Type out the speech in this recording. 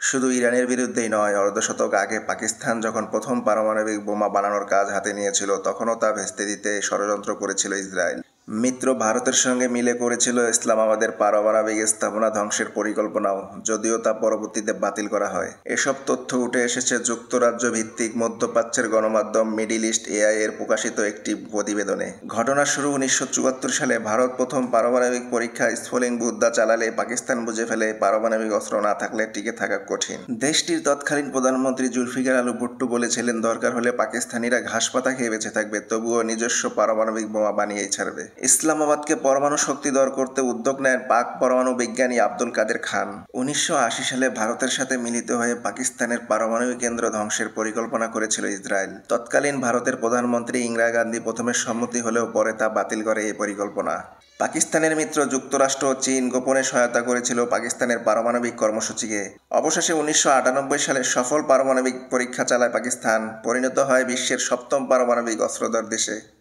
শুধু ইরানের বিরুদ্ধেই নয়, অর্ধশতক আগে পাকিস্তান যখন প্রথম পারমাণবিক বোমা বানানোর কাজ হাতে নিয়েছিল, তখনও তা ভেস্তে দিতে ষড়যন্ত্র করেছিল ইসরায়েল। মিত্র ভারতের সঙ্গে মিলে করেছিল ইসলামাবাদের পারমাণবিক স্থাপনা ধ্বংসের পরিকল্পনাও, যদিও তা পরবর্তীতে বাতিল করা হয়। এসব তথ্য উঠে এসেছে যুক্তরাজ্য ভিত্তিক মধ্যপ্রাচ্যের গণমাধ্যম মিডিল ইস্ট এআই এর প্রকাশিত একটি প্রতিবেদনে। ঘটনার শুরু 1974 সালে। ভারত প্রথম পারমাণবিক পরীক্ষা স্ফুলিঙ্গ চালালে পাকিস্তান বুঝে ফেলে পারমাণবিক অস্ত্র না থাকলে টিকে থাকা কঠিন। দেশটির তৎকালীন প্রধানমন্ত্রী জুলফিকার আলী ভুট্টো বলেছিলেন, দরকার হলে পাকিস্তানিরা ঘাস পাতা খেয়ে বেঁচে থাকবে, তবুও নিজস্ব পারমাণবিক বোমা বানিয়েই ছাড়বে। ইসলামাবাদকে পরমাণু শক্তিধর করতে উদ্যোগ নেন পাক পরমাণু বিজ্ঞানী আব্দুল কাদের খান। 1980 সালে ভারতের সাথে মিলিত হয়ে পাকিস্তানের পারমাণবিক কেন্দ্র ধ্বংসের পরিকল্পনা করেছিল ইসরায়েল। তৎকালীন ভারতের প্রধানমন্ত্রী ইন্দিরা গান্ধী প্রথমে সম্মতি হলেও পরে তা বাতিল করে এই পরিকল্পনা। পাকিস্তানের মিত্র যুক্তরাষ্ট্র ও চীন গোপনে সহায়তা করেছিল পাকিস্তানের পারমাণবিক কর্মসূচিকে। অবশেষে 1998 সালে সফল পারমাণবিক পরীক্ষা চালায় পাকিস্তান, পরিণত হয় বিশ্বের সপ্তম পারমাণবিক অস্ত্রধর দেশে।